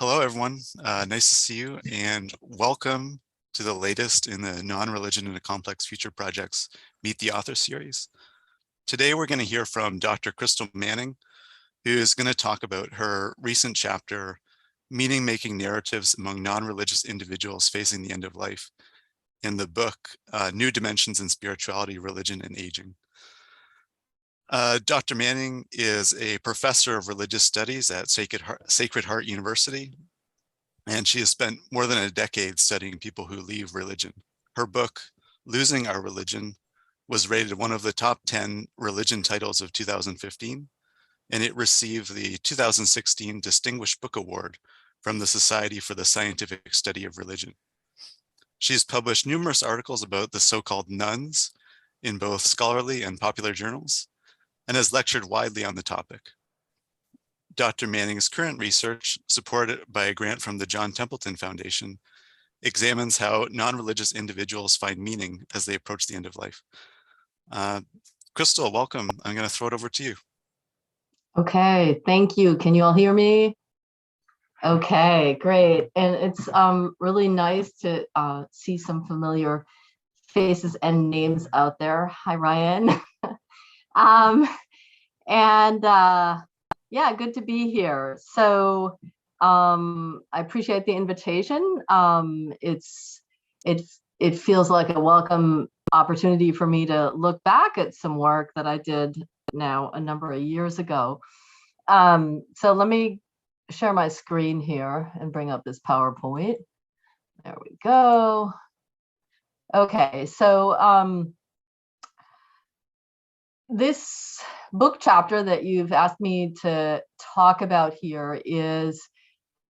Hello, everyone. Nice to see you, and welcome to the latest in the Non-Religion in a Complex Future Project's Meet the Author series. Today, we're going to hear from Dr. Christel Manning, who is going to talk about her recent chapter, Meaning-Making Narratives Among Non-Religious Individuals Facing the End of Life, in the book, New Dimensions in Spirituality, Religion, and Aging. Dr. Manning is a professor of religious studies at Sacred Heart University, and she has spent more than a decade studying people who leave religion. Her book, Losing Our Religion, was rated one of the top 10 religion titles of 2015, and it received the 2016 Distinguished Book Award from the Society for the Scientific Study of Religion. She's published numerous articles about the so-called nuns in both scholarly and popular journals, and has lectured widely on the topic. Dr. Manning's current research, supported by a grant from the John Templeton Foundation, examines how non-religious individuals find meaning as they approach the end of life. Christel, welcome. I'm going to throw it over to you. Okay, thank you. Can you all hear me? Okay, great. And it's really nice to see some familiar faces and names out there. Hi, Ryan. Yeah, good to be here. So I appreciate the invitation. It feels like a welcome opportunity for me to look back at some work that I did now a number of years ago. So let me share my screen here and bring up this PowerPoint. There we go. Okay, so this book chapter that you've asked me to talk about here is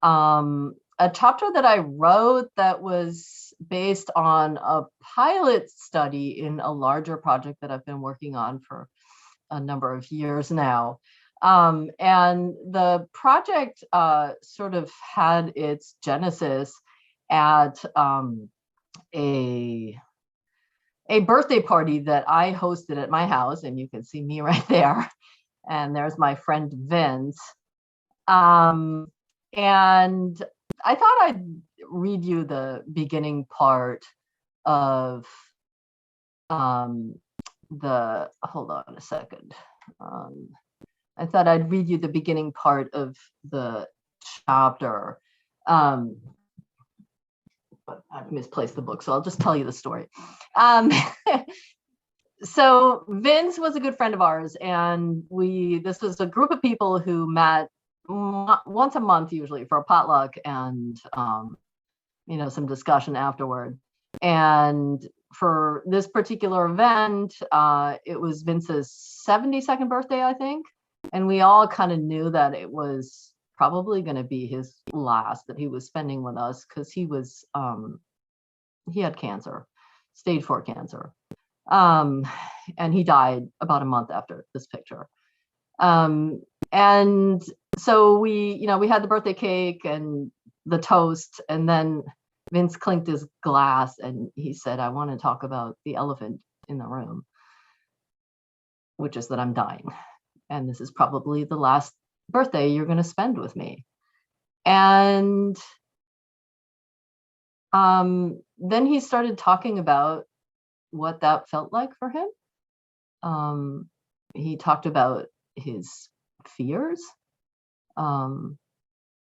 a chapter that I wrote that was based on a pilot study in a larger project that I've been working on for a number of years now. And the project sort of had its genesis at a birthday party that I hosted at my house, and you can see me right there. And there's my friend Vince. And I thought I'd read you the beginning part of hold on a second. I thought I'd read you the beginning part of the chapter. But I've misplaced the book, so I'll just tell you the story. So Vince was a good friend of ours, and this was a group of people who met once a month usually for a potluck and some discussion afterward. And for this particular event, it was Vince's 72nd birthday, I think, and we all kind of knew that it was probably going to be his last that he was spending with us, because he had cancer, stage 4 cancer, and he died about a month after this picture. And so we had the birthday cake and the toast, and then Vince clinked his glass and he said, "I want to talk about the elephant in the room, which is that I'm dying, and this is probably the last birthday you're going to spend with me." And then he started talking about what that felt like for him. He talked about his fears,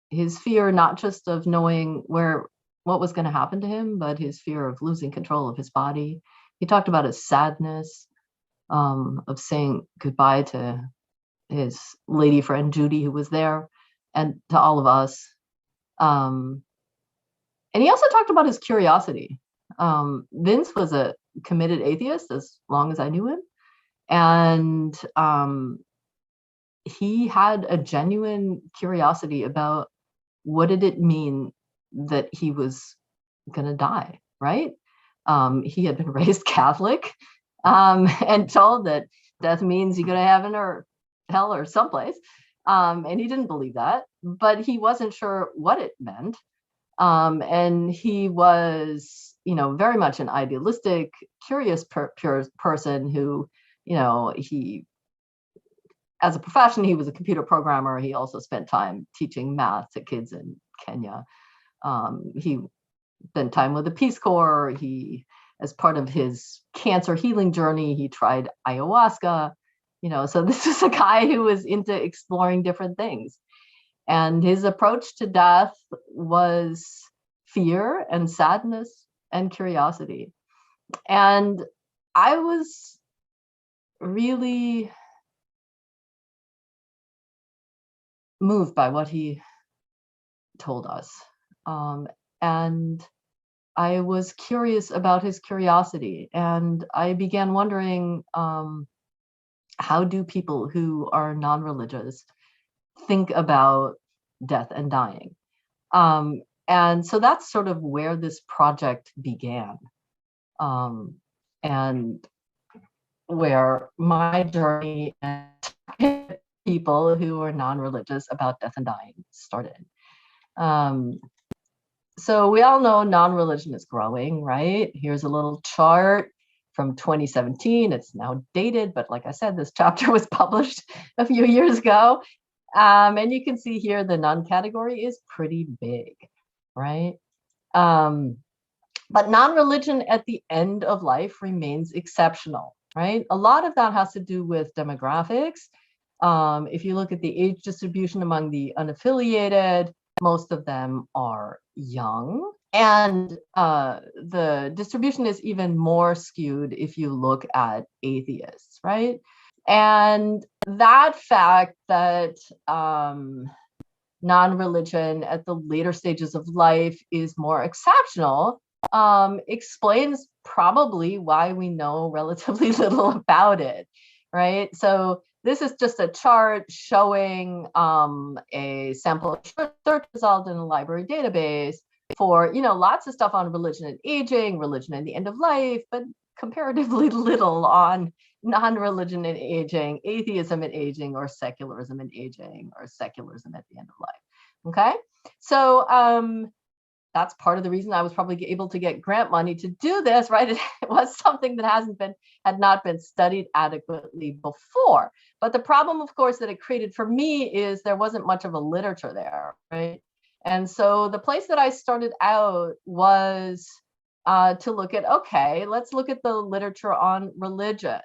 his fear not just of knowing what was going to happen to him, but his fear of losing control of his body. He talked about his sadness of saying goodbye to his lady friend Judy, who was there, and to all of us. And he also talked about his curiosity. Vince was a committed atheist as long as I knew him, and he had a genuine curiosity about what did it mean that he was going to die, right? He had been raised Catholic and told that death means you go to heaven or hell or someplace. And he didn't believe that, but he wasn't sure what it meant. And he was, very much an idealistic, curious person who, he, as a profession, he was a computer programmer. He also spent time teaching math to kids in Kenya. He spent time with the Peace Corps. He, as part of his cancer healing journey, he tried ayahuasca. So this is a guy who was into exploring different things. And his approach to death was fear and sadness and curiosity. And I was really moved by what he told us. And I was curious about his curiosity. And I began wondering, how do people who are non-religious think about death and dying? And so that's sort of where this project began. And where my journey and people who are non-religious about death and dying started. So we all know non-religion is growing, right? Here's a little chart from 2017. It's now dated, but like I said, this chapter was published a few years ago. And you can see here the non category is pretty big, right? But non-religion at the end of life remains exceptional, right? A lot of that has to do with demographics. If you look at the age distribution among the unaffiliated, most of them are young. And the distribution is even more skewed if you look at atheists, right? And that fact that non-religion at the later stages of life is more exceptional explains probably why we know relatively little about it, right? So this is just a chart showing a sample search result in a library database for, lots of stuff on religion and aging, religion and the end of life, but comparatively little on non-religion and aging, atheism and aging, or secularism and aging, or secularism at the end of life. Okay, so that's part of the reason I was probably able to get grant money to do this, right? It was something that had not been studied adequately before. But the problem, of course, that it created for me is there wasn't much of a literature there, right? And so the place that I started out was to look at, okay, let's look at the literature on religion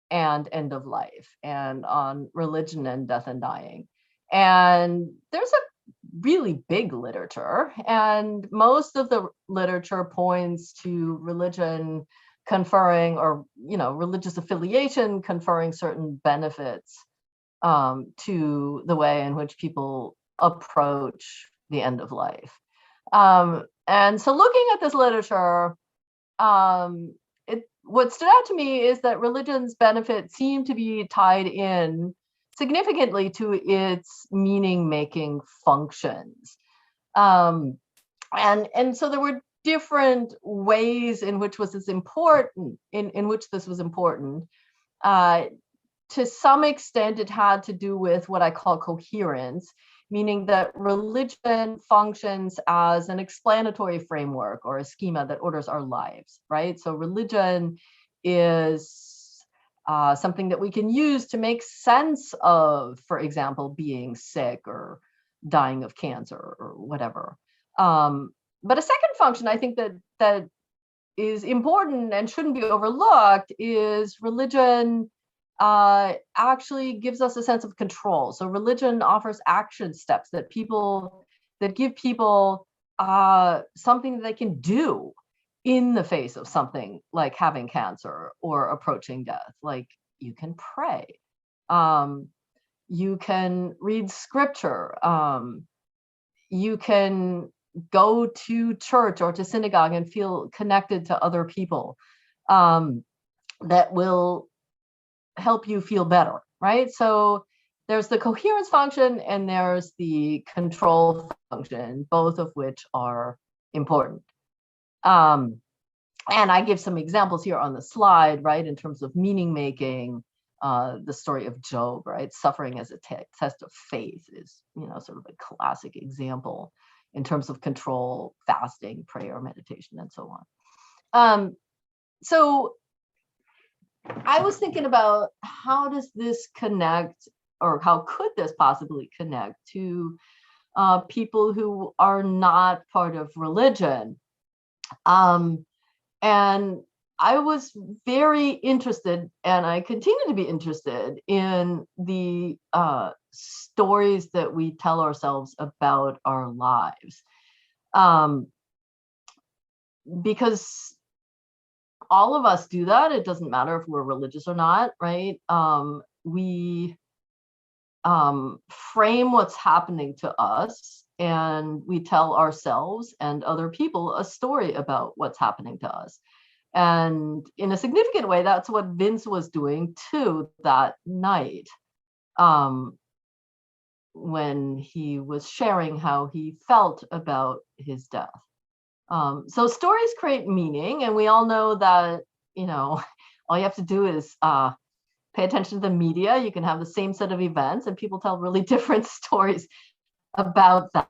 and end of life, and on religion and death and dying. And there's a really big literature, and most of the literature points to religion conferring, or religious affiliation conferring certain benefits to the way in which people approach the end of life. And so looking at this literature, what stood out to me is that religion's benefits seem to be tied in significantly to its meaning-making functions. And so there were different ways in which this was important. To some extent, it had to do with what I call coherence, meaning that religion functions as an explanatory framework or a schema that orders our lives, right? So religion is something that we can use to make sense of, for example, being sick or dying of cancer or whatever. But a second function I think that is important and shouldn't be overlooked is religion actually gives us a sense of control. So religion offers action steps that give people something that they can do in the face of something like having cancer or approaching death. Like, you can pray, you can read scripture, you can go to church or to synagogue and feel connected to other people that will help you feel better, right? So there's the coherence function and there's the control function, both of which are important. And I give some examples here on the slide, right, in terms of meaning making. The story of Job, right? Suffering as a test of faith is, sort of a classic example in terms of control, fasting, prayer, meditation, and so on. So I was thinking about, how does this connect, or how could this possibly connect to people who are not part of religion. And I was very interested, and I continue to be interested in the stories that we tell ourselves about our lives. Because all of us do that. It doesn't matter if we're religious or not, right? We frame what's happening to us, and we tell ourselves and other people a story about what's happening to us. And in a significant way, that's what Vince was doing too that night, when he was sharing how he felt about his death. So stories create meaning, and we all know that, all you have to do is pay attention to the media. You can have the same set of events and people tell really different stories about that.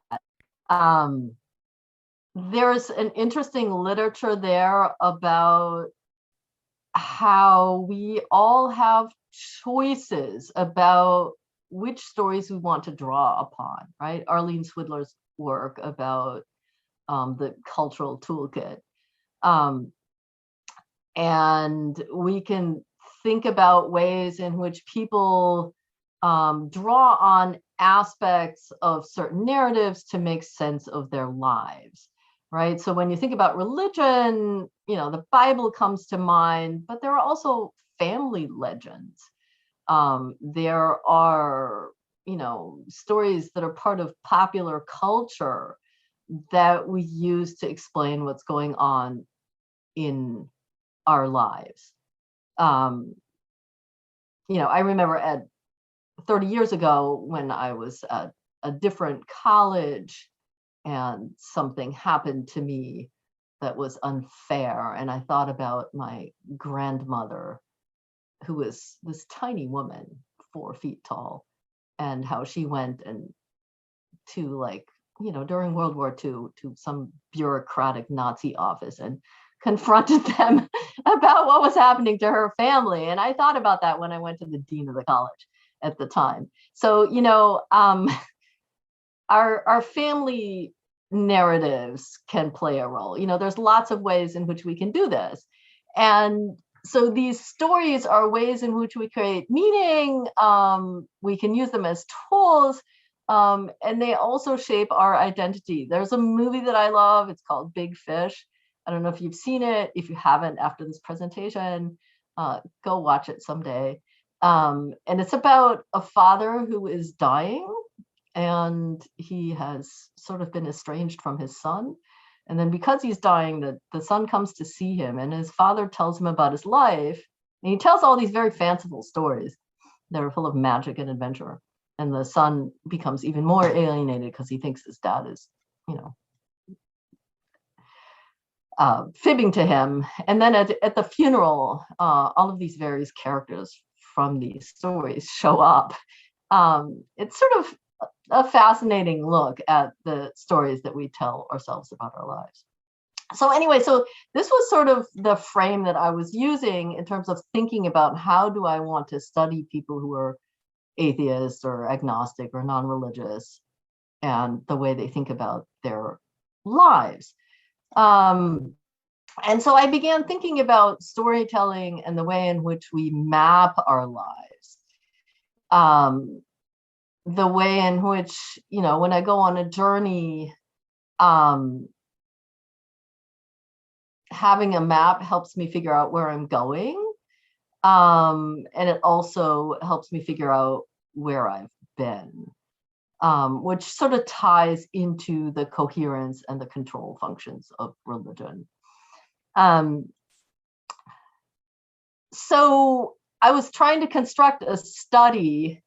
There's an interesting literature there about how we all have choices about which stories we want to draw upon, right? Arlene Swidler's work about the cultural toolkit. And we can think about ways in which people draw on aspects of certain narratives to make sense of their lives, right? So when you think about religion, the Bible comes to mind, but there are also family legends. There are, stories that are part of popular culture that we use to explain what's going on in our lives. I remember at 30 years ago when I was at a different college and something happened to me that was unfair. And I thought about my grandmother, who was this tiny woman, 4 feet tall, and how she went and to during World War II to some bureaucratic Nazi office and confronted them about what was happening to her family. And I thought about that when I went to the dean of the college at the time. So, our family narratives can play a role. There's lots of ways in which we can do this. And so these stories are ways in which we create meaning. We can use them as tools. And they also shape our identity. There's a movie that I love. It's called Big Fish. I don't know if you've seen it. If you haven't, after this presentation, go watch it someday. And it's about a father who is dying, and he has sort of been estranged from his son. And then because he's dying, the son comes to see him, and his father tells him about his life. And he tells all these very fanciful stories that are full of magic and adventure. And the son becomes even more alienated because he thinks his dad is, fibbing to him. And then at the funeral, all of these various characters from these stories show up. It's sort of a fascinating look at the stories that we tell ourselves about our lives. So anyway, so this was sort of the frame that I was using in terms of thinking about how do I want to study people who are atheists or agnostic or non-religious and the way they think about their lives. And so I began thinking about storytelling and the way in which we map our lives. The way in which, when I go on a journey, having a map helps me figure out where I'm going. And it also helps me figure out where I've been, which sort of ties into the coherence and the control functions of religion. So I was trying to construct a study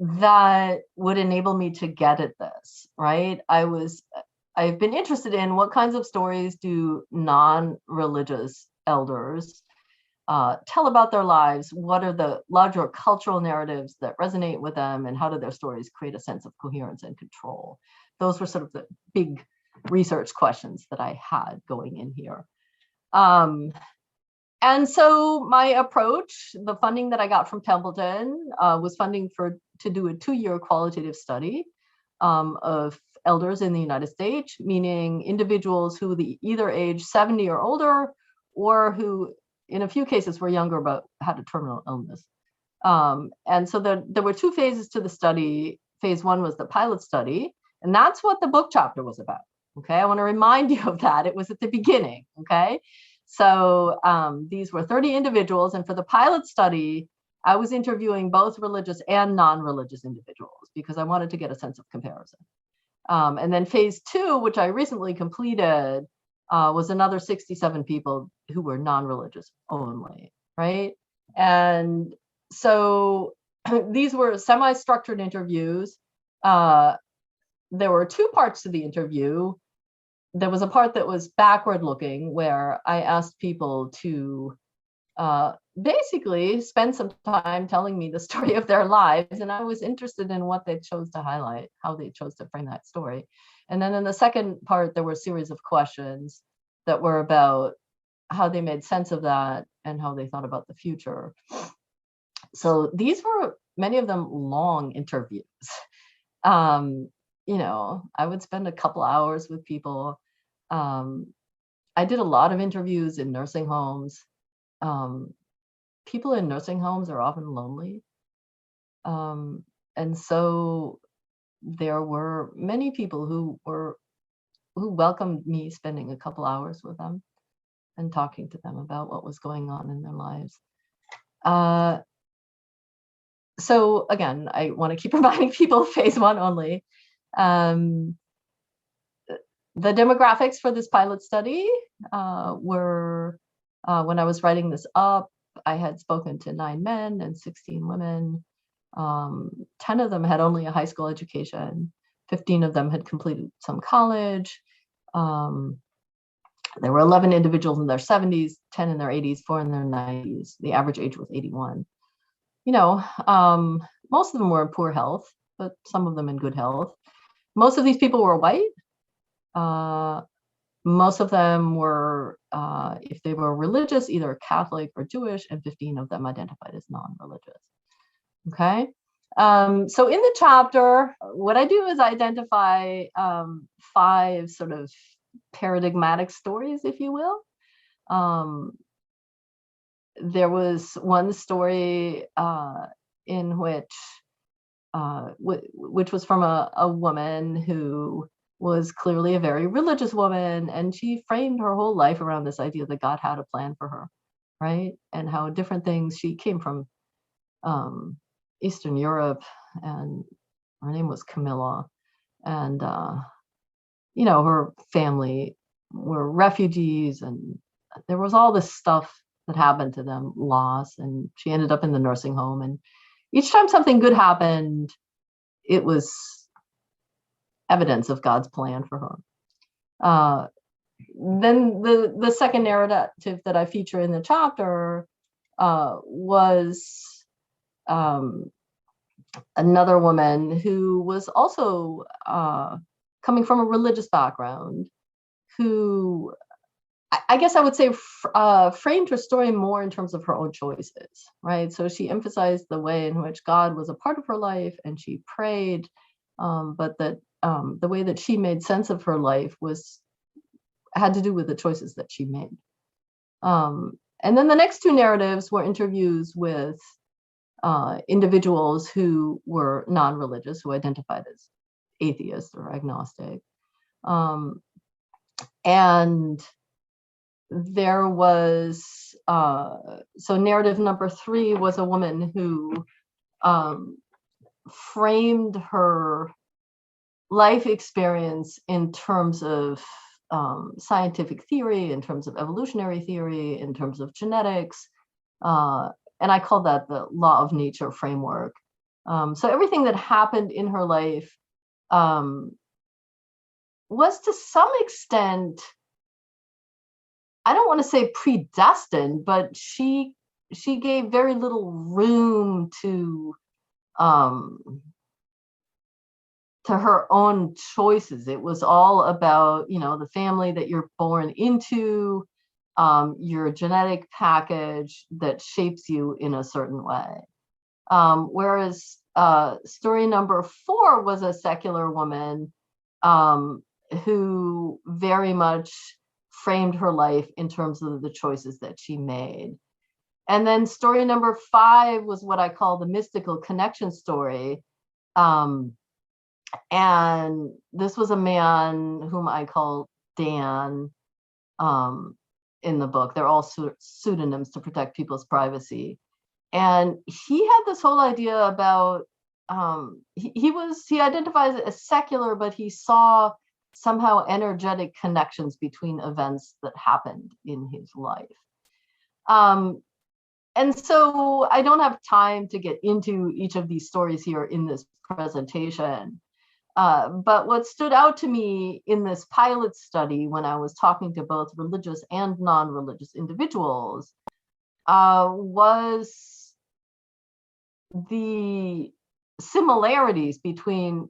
that would enable me to get at this, right? I've been interested in what kinds of stories do non-religious elders tell about their lives. What are the larger cultural narratives that resonate with them, and how do their stories create a sense of coherence and control? Those were sort of the big research questions that I had going in here. And so my approach, the funding that I got from Templeton was funding to do a 2-year qualitative study of elders in the United States, meaning individuals who either age 70 or older, or who in a few cases were younger but had a terminal illness. And so there were two phases to the study. Phase one was the pilot study, and that's what the book chapter was about. Okay, I want to remind you of that. It was at the beginning. Okay, so these were 30 individuals, and for the pilot study, I was interviewing both religious and non-religious individuals because I wanted to get a sense of comparison. And then phase two, which I recently completed, was another 67 people who were non-religious only, right? And so these were semi-structured interviews. There were two parts to the interview. There was a part that was backward looking, where I asked people to basically spend some time telling me the story of their lives. And I was interested in what they chose to highlight, how they chose to frame that story. And then in the second part, there were a series of questions that were about how they made sense of that and how they thought about the future. So these were, many of them, long interviews. You know, I would spend a couple hours with people. I did a lot of interviews in nursing homes. People in nursing homes are often lonely. And so there were many people who welcomed me spending a couple hours with them and talking to them about what was going on in their lives. So again, I want to keep reminding people phase one only. The demographics for this pilot study were, when I was writing this up, I had spoken to 9 men and 16 women. 10 of them had only a high school education. 15 of them had completed some college. There were 11 individuals in their 70s, 10 in their 80s, 4 in their 90s. The average age was 81. You know, most of them were in poor health, but some of them in good health. Most of these people were white. Most of them were, if they were religious, either Catholic or Jewish, and 15 of them identified as non-religious. Okay. So in the chapter, what I do is identify 5 sort of paradigmatic stories, if you will. There was one story in which was from a woman who was clearly a very religious woman, and she framed her whole life around this idea that God had a plan for her, right? And how different things, she came from Eastern Europe, and her name was Camilla, and you know, her family were refugees, and there was all this stuff that happened to them, loss, and she ended up in the nursing home, and each time something good happened, it was evidence of God's plan for her. Then the second narrative that I feature in the chapter was another woman who was also coming from a religious background, who I guess I would say framed her story more in terms of her own choices, right? So she emphasized the way in which God was a part of her life, and she prayed, but that the way that she made sense of her life had to do with the choices that she made. And then the next 2 narratives were interviews with individuals who were non-religious, who identified as atheist or agnostic. And there was, so narrative number 3 was a woman who framed her life experience in terms of scientific theory, in terms of evolutionary theory, in terms of genetics. And I call that the law of nature framework. So everything that happened in her life was to some extent, I don't want to say predestined, but she gave very little room to her own choices. It was all about, you know, the family that you're born into, your genetic package that shapes you in a certain way. Whereas story number 4 was a secular woman who very much framed her life in terms of the choices that she made. And then story number 5 was what I call the mystical connection story. And this was a man whom I call Dan in the book. They're all pseudonyms to protect people's privacy. And he had this whole idea about, he identifies as secular, but he saw somehow energetic connections between events that happened in his life. And so I don't have time to get into each of these stories here in this presentation. But what stood out to me in this pilot study when I was talking to both religious and non-religious individuals was the similarities between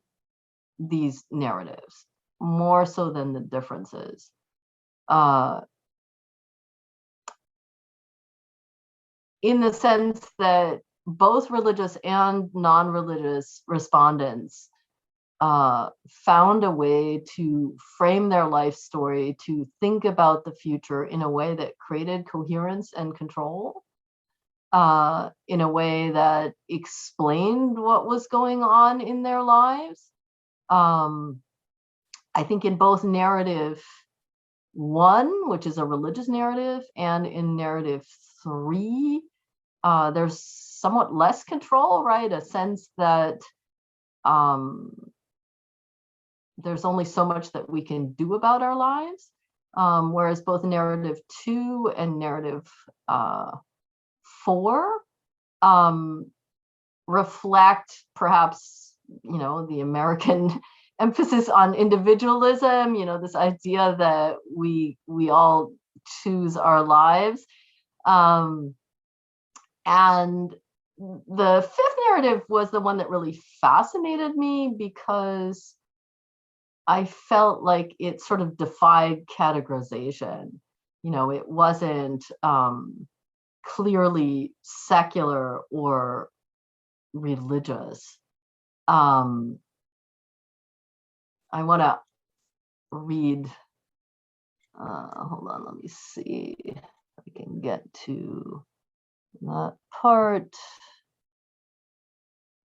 these narratives, more so than the differences. In the sense that both religious and non-religious respondents found a way to frame their life story, to think about the future in a way that created coherence and control, in a way that explained what was going on in their lives. I think in both narrative 1, which is a religious narrative, and in narrative 3, there's somewhat less control, right? A sense that there's only so much that we can do about our lives. Whereas both narrative 2 and narrative 4 reflect perhaps, the American emphasis on individualism, this idea that we all choose our lives. And the 5th narrative was the one that really fascinated me because I felt like it sort of defied categorization. It wasn't clearly secular or religious. I want to read, hold on, let me see if I can get to that part.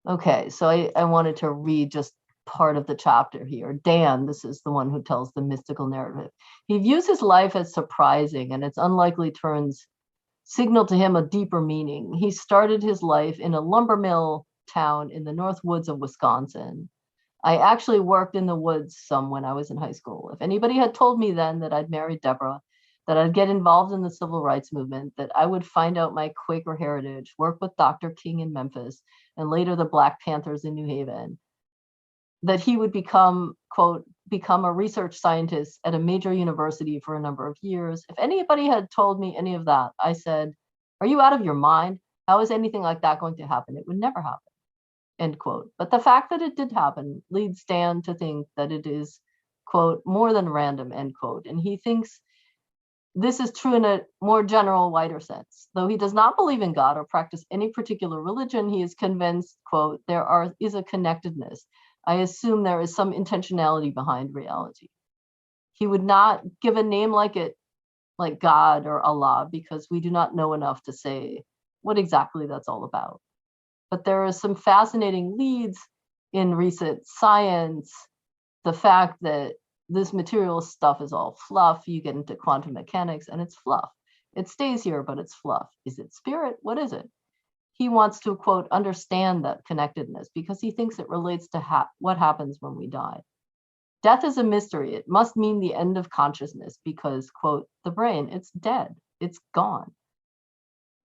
Okay, so I wanted to read just part of the chapter here. Dan, this is the one who tells the mystical narrative. He views his life as surprising, and its unlikely turns signal to him a deeper meaning. He started his life in a lumber mill town in the North Woods of Wisconsin. I actually worked in the woods some when I was in high school. If anybody had told me then that I'd marry Deborah, that I'd get involved in the civil rights movement, that I would find out my Quaker heritage, work with Dr. King in Memphis, and later the Black Panthers in New Haven, that he would become a research scientist at a major university for a number of years. If anybody had told me any of that, I said, are you out of your mind? How is anything like that going to happen? It would never happen, end quote. But the fact that it did happen leads Dan to think that it is, quote, more than random, end quote. And he thinks this is true in a more general, wider sense. Though he does not believe in God or practice any particular religion, he is convinced, quote, there is a connectedness. I assume there is some intentionality behind reality. He would not give a name like God or Allah, because we do not know enough to say what exactly that's all about. But there are some fascinating leads in recent science. The fact that this material stuff is all fluff, you get into quantum mechanics and it's fluff. It stays here, but it's fluff. Is it spirit? What is it? He wants to, quote, understand that connectedness because he thinks it relates to what happens when we die. Death is a mystery. It must mean the end of consciousness because, quote, the brain, it's dead, it's gone,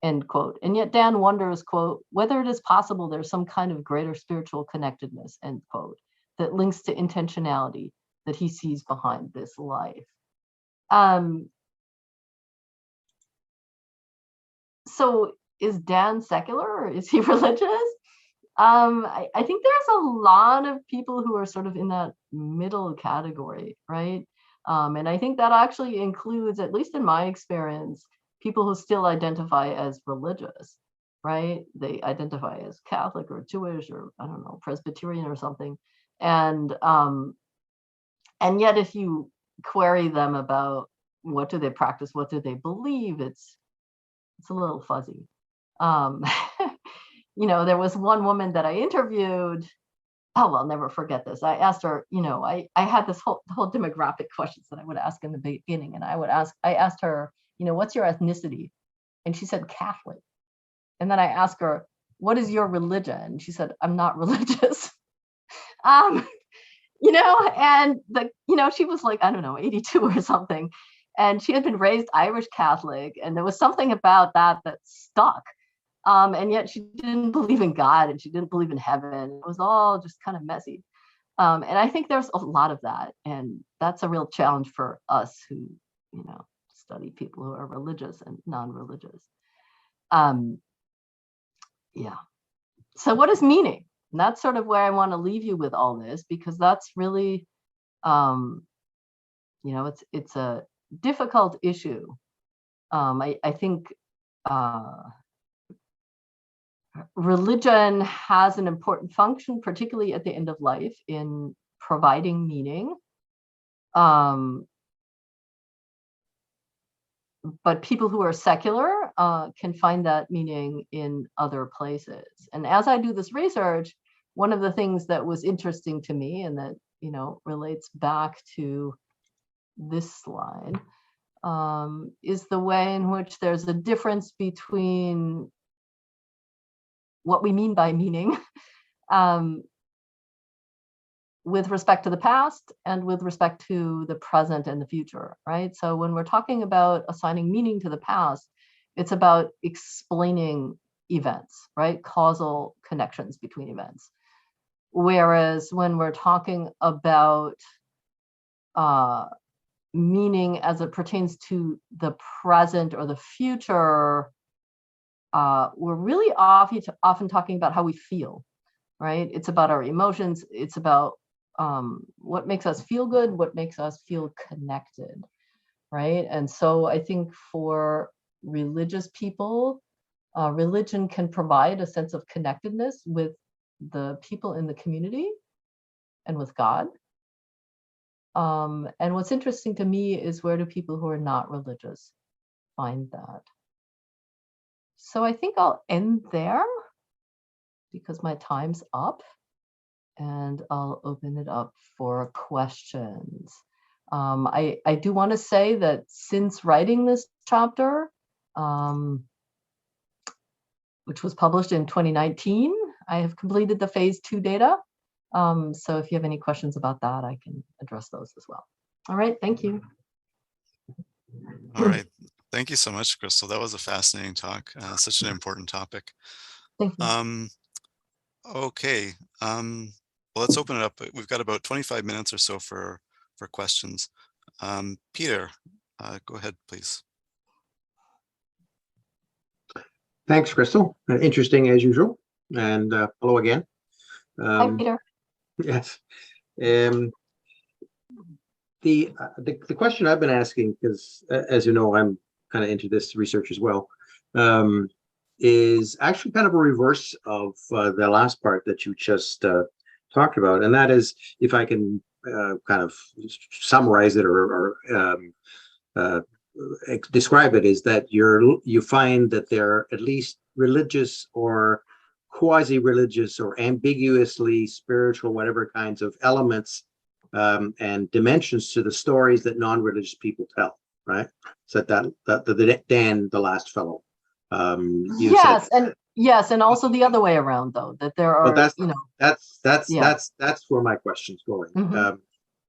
end quote. And yet Dan wonders, quote, whether it is possible there's some kind of greater spiritual connectedness, end quote, that links to intentionality that he sees behind this life. So is Dan secular or is he religious? I think there's a lot of people who are sort of in that middle category, right? And I think that actually includes, at least in my experience, people who still identify as religious, right? They identify as Catholic or Jewish or, I don't know, Presbyterian or something. And And yet, if you query them about what do they practice, what do they believe, it's a little fuzzy. There was one woman that I interviewed. Oh, I'll never forget this. I asked her, I had this whole demographic questions that I would ask in the beginning. And I asked her, what's your ethnicity? And she said, Catholic. And then I asked her, what is your religion? And she said, I'm not religious. And she was like, I don't know, 82 or something. And she had been raised Irish Catholic. And there was something about that stuck. And yet she didn't believe in God and she didn't believe in heaven. It was all just kind of messy. And I think there's a lot of that. And that's a real challenge for us who, study people who are religious and non-religious. Yeah. So what is meaning? And that's sort of where I want to leave you with all this, because that's really, it's a difficult issue. I think religion has an important function, particularly at the end of life, in providing meaning. But people who are secular can find that meaning in other places. And as I do this research, one of the things that was interesting to me, and that relates back to this slide, is the way in which there's a difference between what we mean by meaning with respect to the past and with respect to the present and the future, right? So when we're talking about assigning meaning to the past, it's about explaining events, right? Causal connections between events. Whereas when we're talking about meaning as it pertains to the present or the future, we're really often talking about how we feel, right? It's about our emotions. It's about what makes us feel good, what makes us feel connected, right? And so I think for religious people, religion can provide a sense of connectedness with the people in the community and with God. And what's interesting to me is, where do people who are not religious find that? So I think I'll end there because my time's up, and I'll open it up for questions. I do want to say that since writing this chapter, which was published in 2019, I have completed the phase 2 data. So if you have any questions about that, I can address those as well. All right, thank you. All right. Thank you so much, Christel. That was a fascinating talk. Such an important topic. Thank you. Okay. Well, let's open it up. We've got about 25 minutes or so for questions. Peter, go ahead, please. Thanks, Christel. Interesting as usual. And hello again. Hi, Peter. Yes. The question I've been asking, because as you know, I'm kind of into this research as well, is actually kind of a reverse of the last part that you just talked about. And that is, if I can kind of summarize it or describe it, is that you find that there are at least religious or quasi-religious or ambiguously spiritual, whatever kinds of elements and dimensions to the stories that non-religious people tell, right? So that Dan, the last fellow, yes, and also the other way around, though, that there are, that's where my question's going. Mm-hmm.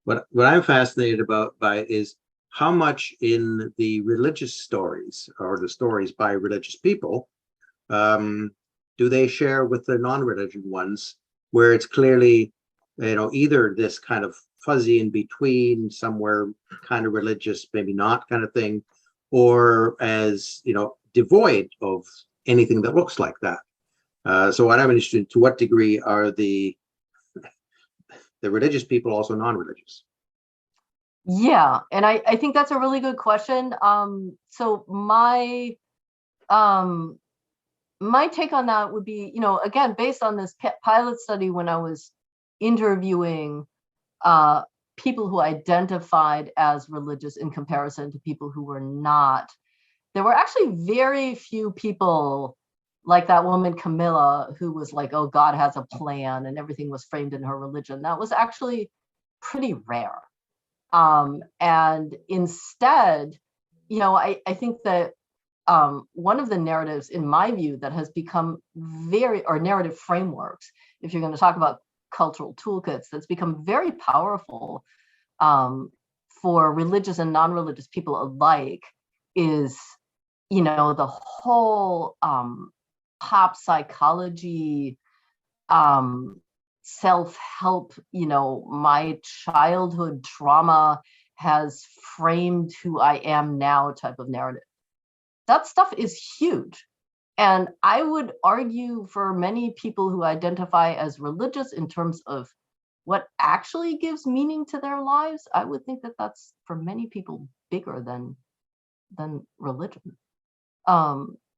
What I'm fascinated by is how much in the religious stories, or the stories by religious people, do they share with the non-religious ones, where it's clearly, either this kind of fuzzy in between, somewhere kind of religious, maybe not kind of thing, or as, devoid of anything that looks like that. So what I'm interested in, to what degree are the religious people also non-religious? Yeah, and I think that's a really good question. So my take on that would be, again, based on this pilot study, when I was interviewing people who identified as religious in comparison to people who were not. There were actually very few people like that woman Camilla, who was like, oh, God has a plan and everything was framed in her religion. That was actually pretty rare. And instead, I think that one of the narratives, in my view, that has become or narrative frameworks, if you're going to talk about cultural toolkits, that's become very powerful for religious and non-religious people alike is, the whole pop psychology, self-help, my childhood trauma has framed who I am now type of narrative. That stuff is huge. And I would argue for many people who identify as religious in terms of what actually gives meaning to their lives, I would think that that's for many people bigger than religion.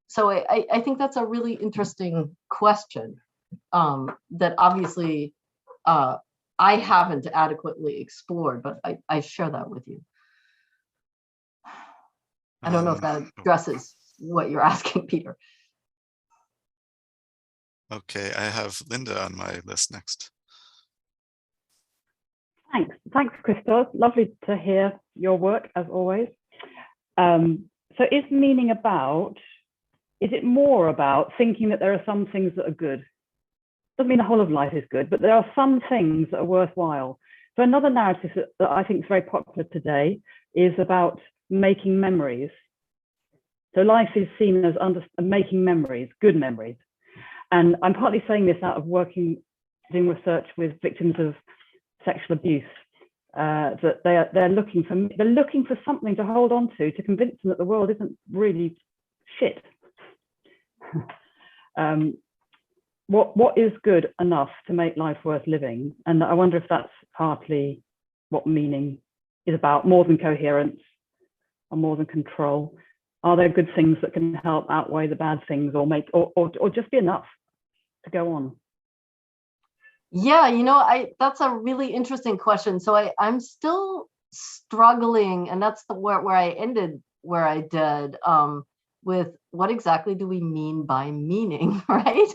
So I think that's a really interesting question that obviously I haven't adequately explored, but I share that with you. I don't know if that addresses what you're asking, Peter. Okay, I have Linda on my list next. Thanks, Christel. Lovely to hear your work as always. So is it more about thinking that there are some things that are good? Doesn't mean the whole of life is good, but there are some things that are worthwhile. So another narrative that I think is very popular today is about making memories. So life is seen as making memories, good memories. And I'm partly saying this out of doing research with victims of sexual abuse, that they're looking for something to hold on to convince them that the world isn't really shit. What is good enough to make life worth living? And I wonder if that's partly what meaning is about, more than coherence or more than control. Are there good things that can help outweigh the bad things, or just be enough to go on? Yeah, that's a really interesting question. So I'm still struggling, and that's where I ended where I did, with what exactly do we mean by meaning, right?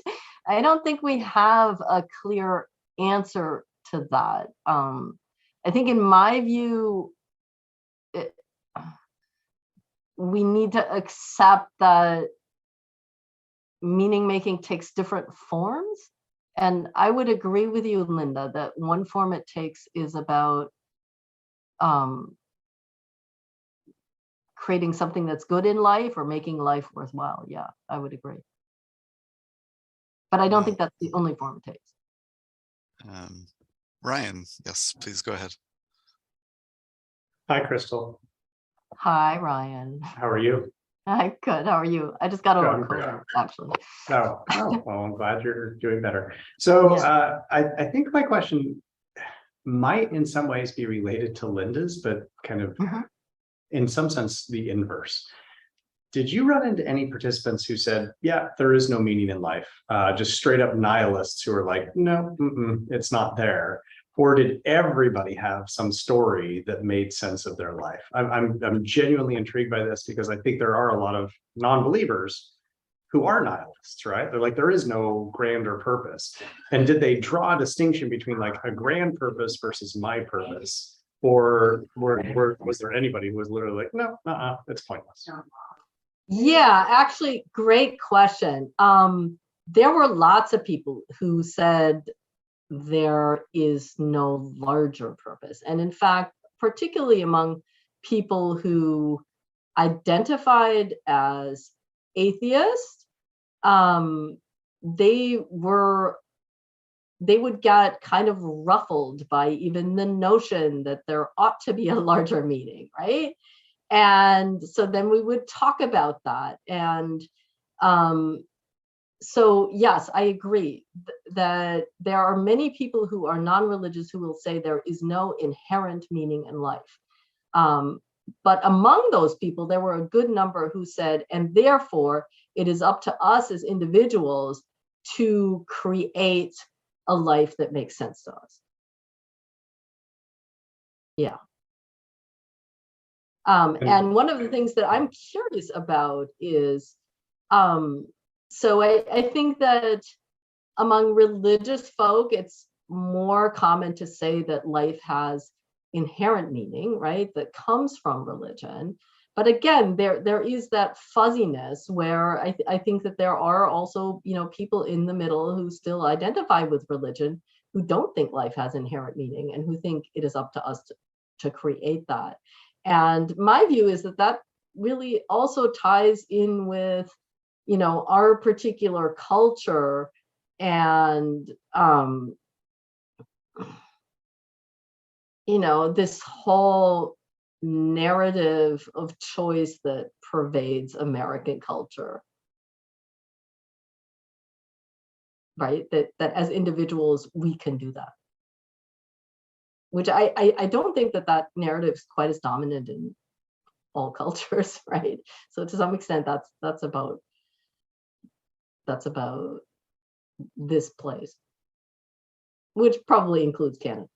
I don't think we have a clear answer to that. I think in my view, we need to accept that meaning making takes different forms. And I would agree with you, Linda, that one form it takes is about creating something that's good in life or making life worthwhile. Yeah, I would agree. But I don't think that's the only form it takes. Ryan, yes, please go ahead. Hi, Christel. Hi, Ryan. How are you? Hi, good. How are you? I just got over COVID, actually. Oh, well, I'm glad you're doing better. So yeah. I think my question might in some ways be related to Linda's, but kind of in some sense the inverse. Did you run into any participants who said, yeah, there is no meaning in life, just straight up nihilists who are like, no, it's not there? Or did everybody have some story that made sense of their life? I'm genuinely intrigued by this because I think there are a lot of non-believers who are nihilists, right? They're like, there is no grander purpose. And did they draw a distinction between like a grand purpose versus my purpose? Or was there anybody who was literally like, no, it's pointless? Yeah, actually, great question. There were lots of people who said there is no larger purpose. And in fact, particularly among people who identified as atheists, they would get kind of ruffled by even the notion that there ought to be a larger meaning, right? And so then we would talk about that. And so yes, I agree that there are many people who are non-religious who will say there is no inherent meaning in life. But among those people, there were a good number who said, and therefore it is up to us as individuals to create a life that makes sense to us. Yeah. And one of the things that I'm curious about is, so I think that among religious folk, it's more common to say that life has inherent meaning, right, that comes from religion. But again, there is that fuzziness where I think that there are also, people in the middle who still identify with religion, who don't think life has inherent meaning and who think it is up to us to create that. And my view is that really also ties in with, our particular culture and, this whole narrative of choice that pervades American culture, right? That as individuals, we can do that. Which I don't think that narrative is quite as dominant in all cultures, right? So to some extent, that's about this place, which probably includes Canada.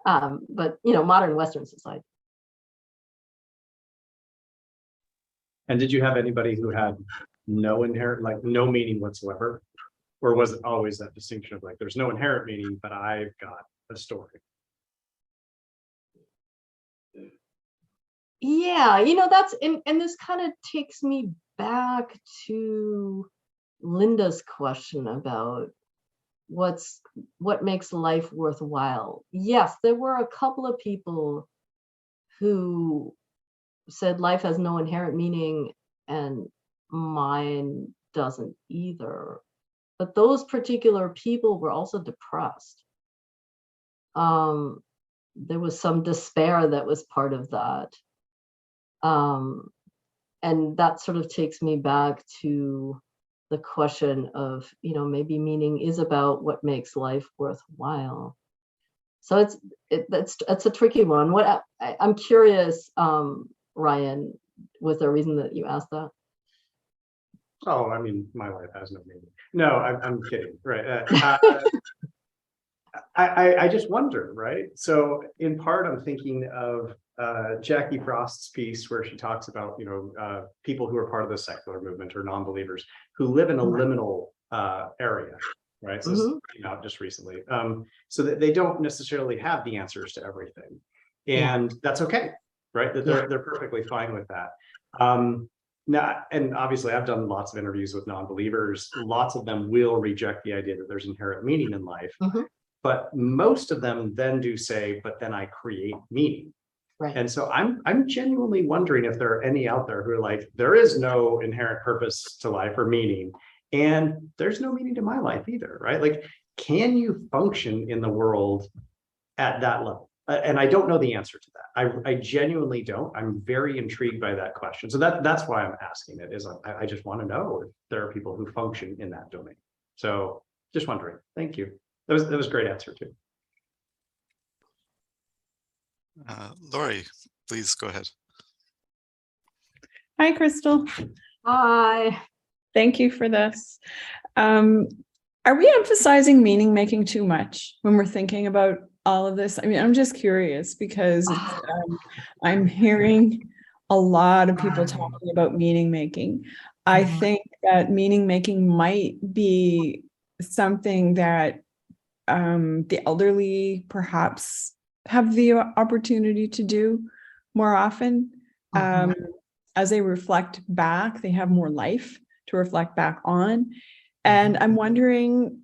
But modern Western society. And did you have anybody who had no inherent, like no meaning whatsoever? Or was it always that distinction of like, there's no inherent meaning, but I've got a story? Yeah, that's, and this kind of takes me back to Linda's question about what makes life worthwhile. Yes, there were a couple of people who said life has no inherent meaning, and mine doesn't either. But those particular people were also depressed. There was some despair that was part of that. And that sort of takes me back to the question of, maybe meaning is about what makes life worthwhile. So it's a tricky one. I'm curious, Ryan, was there a reason that you asked that? Oh, I mean, my life has no meaning. No, I'm kidding, right? I just wonder, right? So in part, I'm thinking of Jackie Frost's piece where she talks about, people who are part of the secular movement or non-believers who live in a liminal area, right? So this came out just recently. So that they don't necessarily have the answers to everything. And that's okay, right? That they're perfectly fine with that. Now, and obviously I've done lots of interviews with non-believers. Lots of them will reject the idea that there's inherent meaning in life. But most of them then do say, but then I create meaning. Right. And so I'm genuinely wondering if there are any out there who are like, there is no inherent purpose to life or meaning, and there's no meaning to my life either, right? Like, can you function in the world at that level? And I don't know the answer to that. I genuinely don't. I'm very intrigued by that question. So that's why I'm asking it, is I just want to know if there are people who function in that domain. So just wondering. Thank you. That was a great answer too. Lori, please go ahead. Hi, Christel. Hi. Thank you for this. Are we emphasizing meaning making too much when we're thinking about all of this? I mean, I'm just curious because I'm hearing a lot of people talking about meaning making. I think that meaning making might be something that the elderly perhaps have the opportunity to do more often. As they reflect back, they have more life to reflect back on. And I'm wondering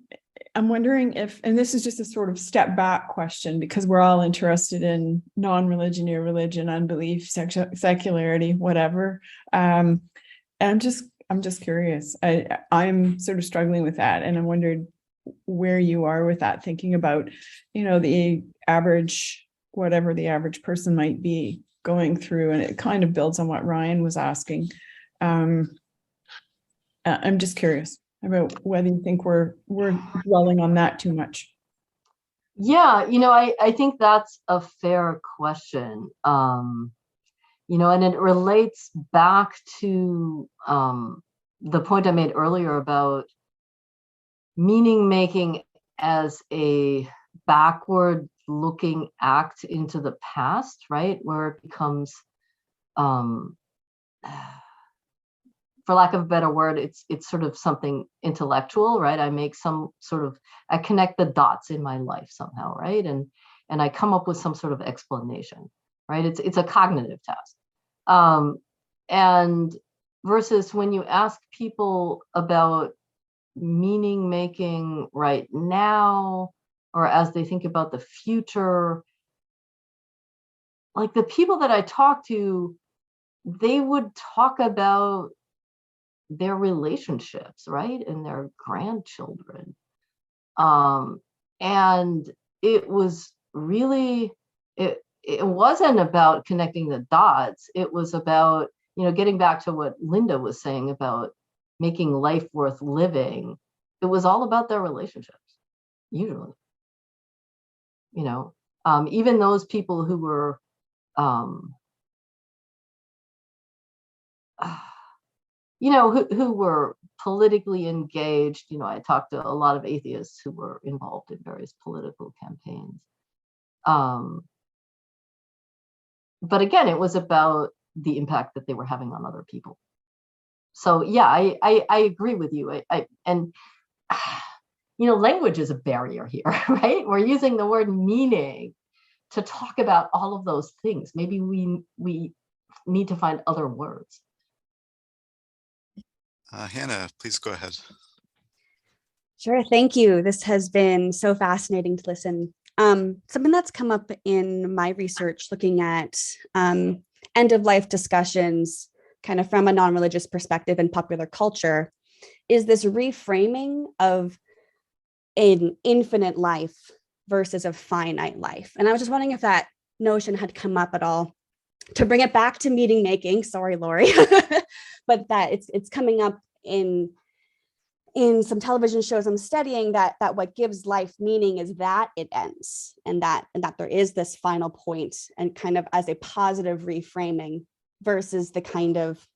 if, and this is just a sort of step back question, because we're all interested in non-religion or religion, unbelief, secularity, whatever. And I'm just curious. I'm sort of struggling with that. And I wondered where you are with that, thinking about, the average, whatever the average person might be going through. And it kind of builds on what Ryan was asking. I'm just curious about whether you think we're dwelling on that too much. Yeah, I think that's a fair question. And it relates back to the point I made earlier about meaning making as a backward looking act into the past, right? Where it becomes, for lack of a better word, it's sort of something intellectual, right? I make some sort of, I connect the dots in my life somehow, right? And I come up with some sort of explanation, right? It's a cognitive task. And versus when you ask people about meaning making right now, or as they think about the future, like the people that I talk to, they would talk about their relationships, right? And their grandchildren. And it was really, it wasn't about connecting the dots. It was about, getting back to what Linda was saying about making life worth living. It was all about their relationships, usually. Even those people who were, who were politically engaged. I talked to a lot of atheists who were involved in various political campaigns. But again, it was about the impact that they were having on other people. So yeah, I agree with you. Language is a barrier here, right? We're using the word meaning to talk about all of those things. Maybe we need to find other words. Hannah, please go ahead. Sure, thank you. This has been so fascinating to listen. Something that's come up in my research looking at end-of-life discussions kind of from a non-religious perspective in popular culture is this reframing of an infinite life versus a finite life. And I was just wondering if that notion had come up at all. To bring it back to meaning making, sorry, Lori, but that it's coming up in some television shows I'm studying that what gives life meaning is that it ends and that there is this final point, and kind of as a positive reframing versus the kind of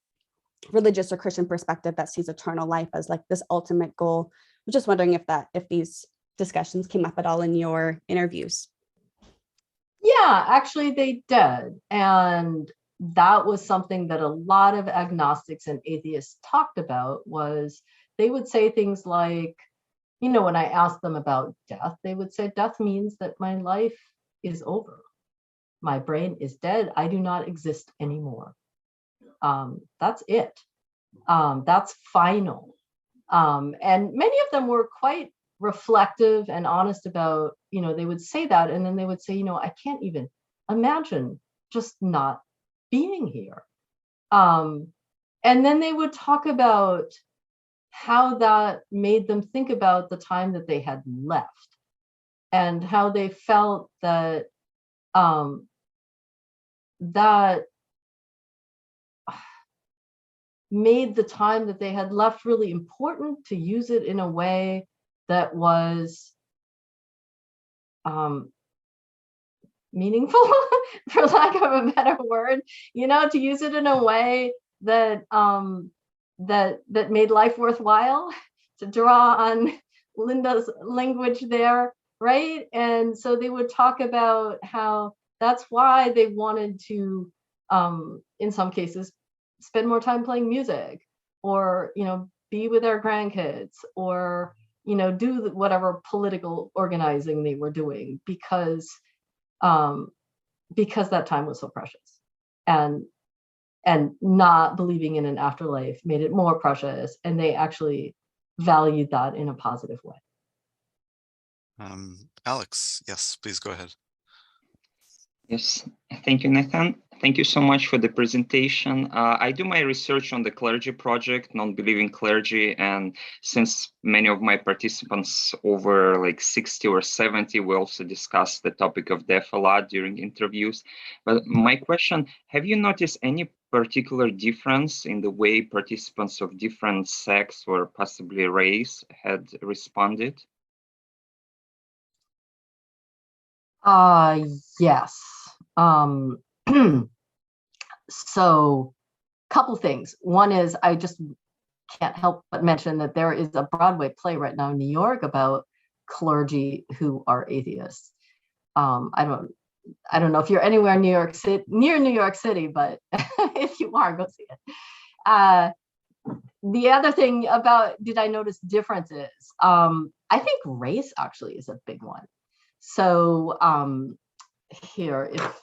religious or Christian perspective that sees eternal life as like this ultimate goal. I'm just wondering if these discussions came up at all in your interviews. Yeah, actually they did. And that was something that a lot of agnostics and atheists talked about. Was they would say things like, when I asked them about death, they would say, death means that my life is over. My brain is dead. I do not exist anymore. That's it. That's final. And many of them were quite reflective and honest about, they would say that, and then they would say, I can't even imagine just not being here. And then they would talk about how that made them think about the time that they had left, and how they felt that that made the time that they had left really important, to use it in a way that was meaningful, for lack of a better word, to use it in a way that that made life worthwhile, to draw on Linda's language there, right? And so they would talk about how that's why they wanted to, in some cases, spend more time playing music, or be with their grandkids, or do whatever political organizing they were doing, because that time was so precious, and not believing in an afterlife made it more precious, and they actually valued that in a positive way. Alex, yes, please go ahead. Yes, thank you, Nathan. Thank you so much for the presentation. I do my research on the clergy project, non-believing clergy, and since many of my participants over like 60 or 70, we also discuss the topic of death a lot during interviews. But my question, have you noticed any particular difference in the way participants of different sex or possibly race had responded? Yes. So couple things. One is, I just can't help but mention that there is a Broadway play right now in New York about clergy who are atheists. I don't know if you're anywhere near New York City, but if you are, go see it. The other thing about, did I notice differences? I think race actually is a big one. So here, if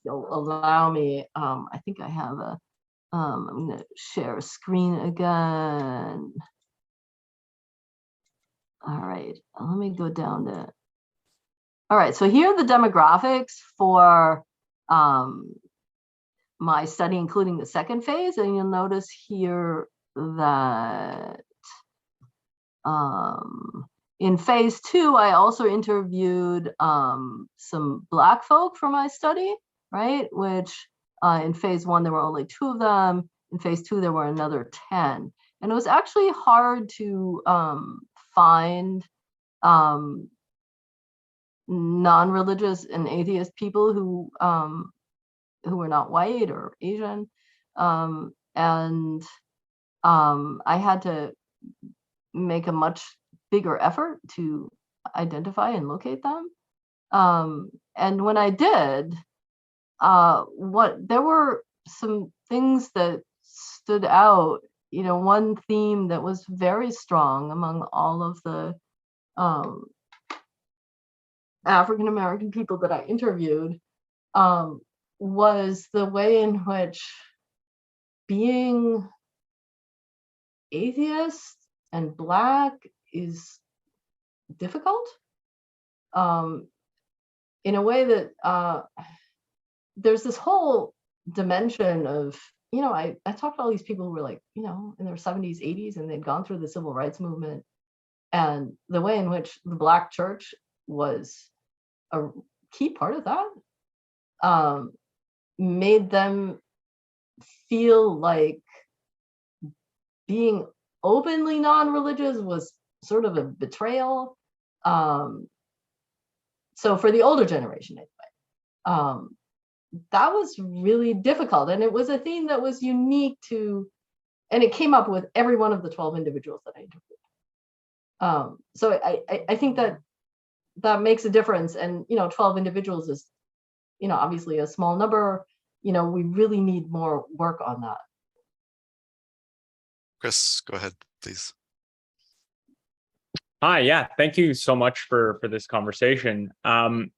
you'll allow me, I think I have a, I'm gonna share a screen again. All right, let me go down to, all right, so here are the demographics for my study, including the second phase, and you'll notice here that in phase 2, I also interviewed some Black folk for my study, right? Which in phase 1, there were only 2 of them. In phase 2, there were another 10. And it was actually hard to find non-religious and atheist people who were not white or Asian. And I had to make a much bigger effort to identify and locate them. And when I did, there were some things that stood out. You know, one theme that was very strong among all of the African American people that I interviewed was the way in which being atheist and Black is difficult, in a way that there's this whole dimension of, you know, I talked to all these people who were like, you know, in their 70s, 80s, and they'd gone through the civil rights movement, and the way in which the Black church was a key part of that made them feel like being openly non-religious was sort of a betrayal. So for the older generation anyway, that was really difficult. And it was a theme that was unique to, and it came up with every one of the 12 individuals that I interviewed. So I think that makes a difference. And, you know, 12 individuals is, you know, obviously a small number. You know, we really need more work on that. Chris, go ahead, please. Hi, yeah, thank you so much for this conversation.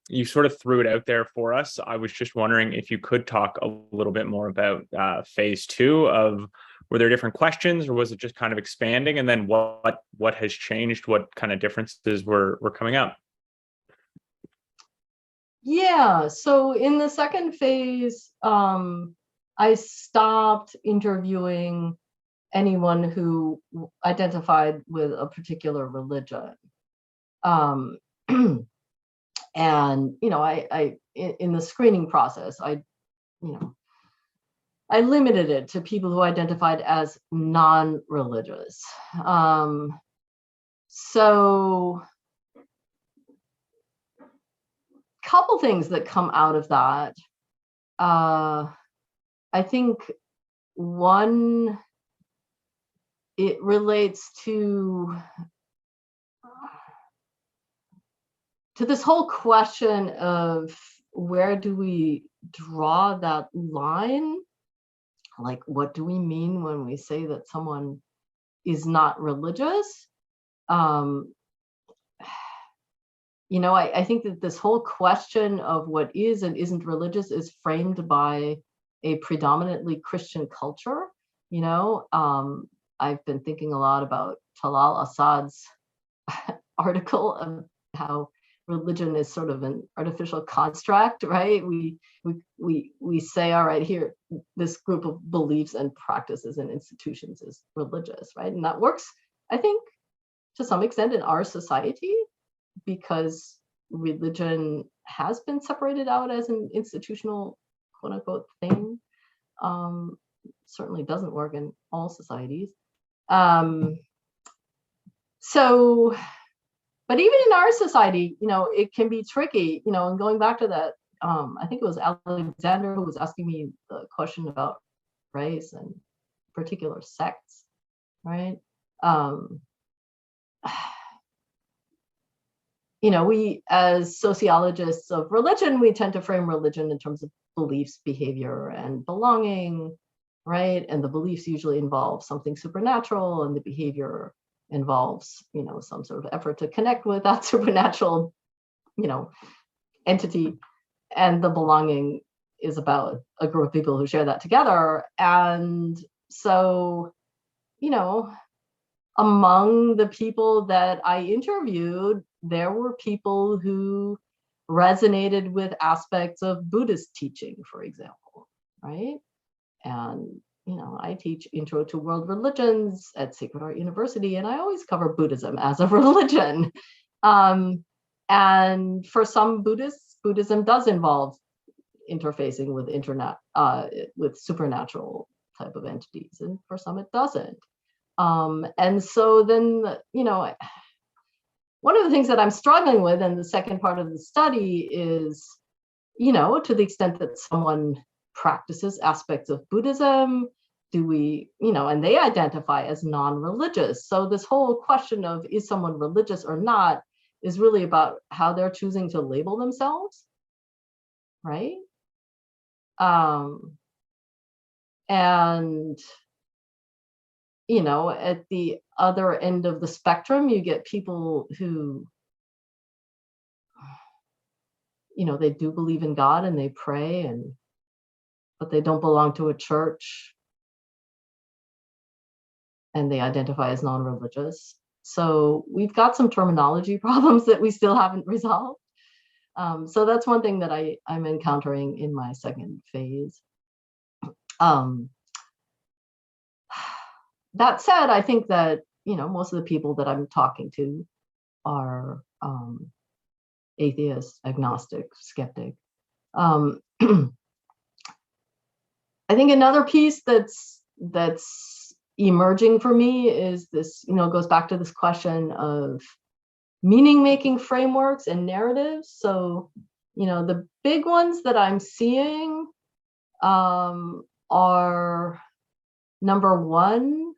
You sort of threw it out there for us. I was just wondering if you could talk a little bit more about phase 2 of, were there different questions, or was it just kind of expanding? And then what has changed? What kind of differences were coming up? Yeah, so in the second phase, I stopped interviewing anyone who identified with a particular religion. And, you know, I in the screening process, I limited it to people who identified as non-religious. So couple things that come out of that. I think one, it relates to this whole question of where do we draw that line? Like, what do we mean when we say that someone is not religious? You know, I think that this whole question of what is and isn't religious is framed by a predominantly Christian culture. You know, I've been thinking a lot about Talal Assad's article of how religion is sort of an artificial construct, right? We say, all right, here, this group of beliefs and practices and institutions is religious, right? And that works, I think, to some extent in our society, because religion has been separated out as an institutional, quote unquote, thing. Certainly doesn't work in all societies. So, but even in our society, you know, it can be tricky, you know, and going back to that, I think it was Alexander who was asking me the question about race and particular sects, right? we, as sociologists of religion, we tend to frame religion in terms of beliefs, behavior, and belonging, right? And the beliefs usually involve something supernatural, and the behavior involves, some sort of effort to connect with that supernatural, entity. And the belonging is about a group of people who share that together. And so, among the people that I interviewed, there were people who resonated with aspects of Buddhist teaching, for example, right? And, I teach Intro to World Religions at Sacred Heart University, and I always cover Buddhism as a religion. And for some Buddhists, Buddhism does involve interfacing with supernatural type of entities, and for some it doesn't. And so then, one of the things that I'm struggling with in the second part of the study is, to the extent that someone practices aspects of Buddhism, do we, and they identify as non-religious. So this whole question of is someone religious or not is really about how they're choosing to label themselves, right? And at the other end of the spectrum, you get people who, they do believe in God and they pray, but they don't belong to a church, and they identify as non-religious. So we've got some terminology problems that we still haven't resolved. So that's one thing that I'm encountering in my second phase. That said, I think that, most of the people that I'm talking to are atheist, agnostic, skeptic. I think another piece that's emerging for me is this, goes back to this question of meaning-making frameworks and narratives. So, the big ones that I'm seeing are, number one,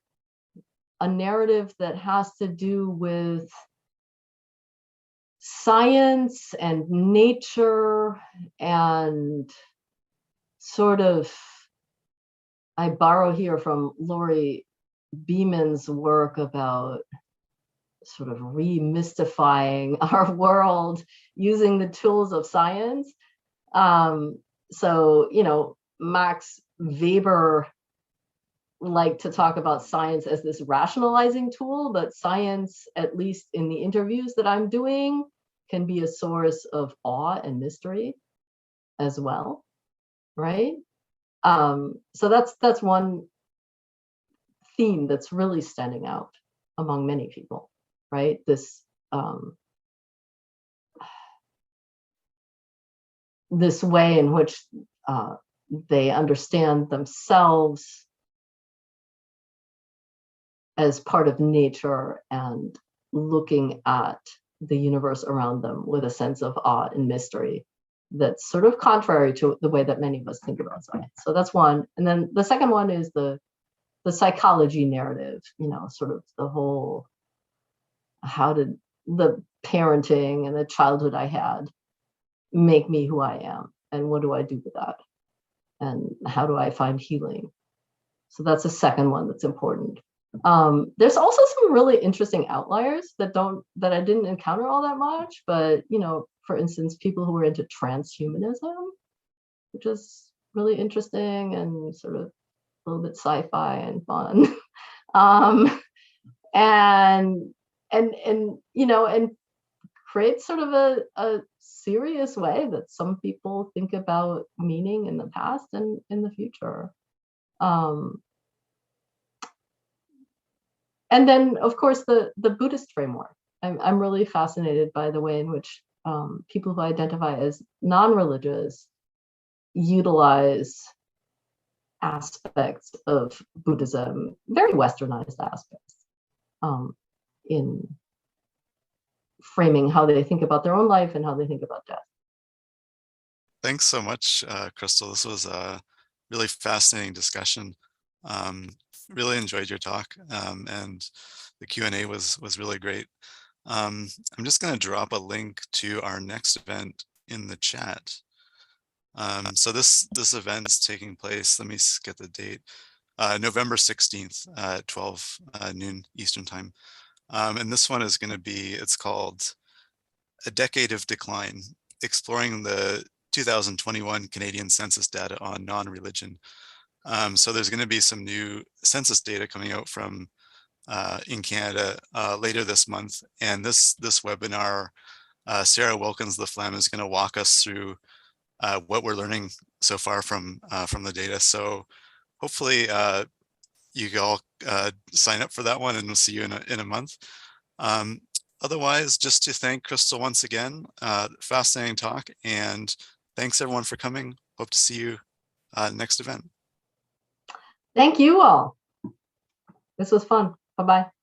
a narrative that has to do with science and nature and sort of, I borrow here from Laurie Beeman's work about sort of remystifying our world using the tools of science. So, Max Weber liked to talk about science as this rationalizing tool, but science, at least in the interviews that I'm doing, can be a source of awe and mystery as well, right? So that's one theme that's really standing out among many people, right? This this way in which they understand themselves as part of nature and looking at the universe around them with a sense of awe and mystery that's sort of contrary to the way that many of us think about science. So that's one. And then the second one is the psychology narrative, sort of the whole, how did the parenting and the childhood I had make me who I am? And what do I do with that? And how do I find healing? So that's the second one that's important. There's also some really interesting outliers that I didn't encounter all that much, but for instance, people who are into transhumanism, which is really interesting and sort of a little bit sci-fi and fun. And create sort of a serious way that some people think about meaning in the past and in the future. And then, of course, the Buddhist framework. I'm really fascinated by the way in which people who identify as non-religious utilize aspects of Buddhism, very westernized aspects, in framing how they think about their own life and how they think about death. Thanks so much, Christel. This was a really fascinating discussion. Really enjoyed your talk, and the Q&A was really great. I'm just going to drop a link to our next event in the chat. So this event is taking place, let me get the date, November 16th at 12 noon Eastern time. And this one is going to be, it's called A Decade of Decline, exploring the 2021 Canadian census data on non-religion. So there's going to be some new census data coming out from in Canada later this month. And this webinar, Sarah Wilkins-Laflamme is going to walk us through what we're learning so far from the data. So hopefully you all sign up for that one, and we'll see you in a month. Otherwise, just to thank Christel once again, fascinating talk, and thanks everyone for coming. Hope to see you next event. Thank you all. This was fun. Bye-bye.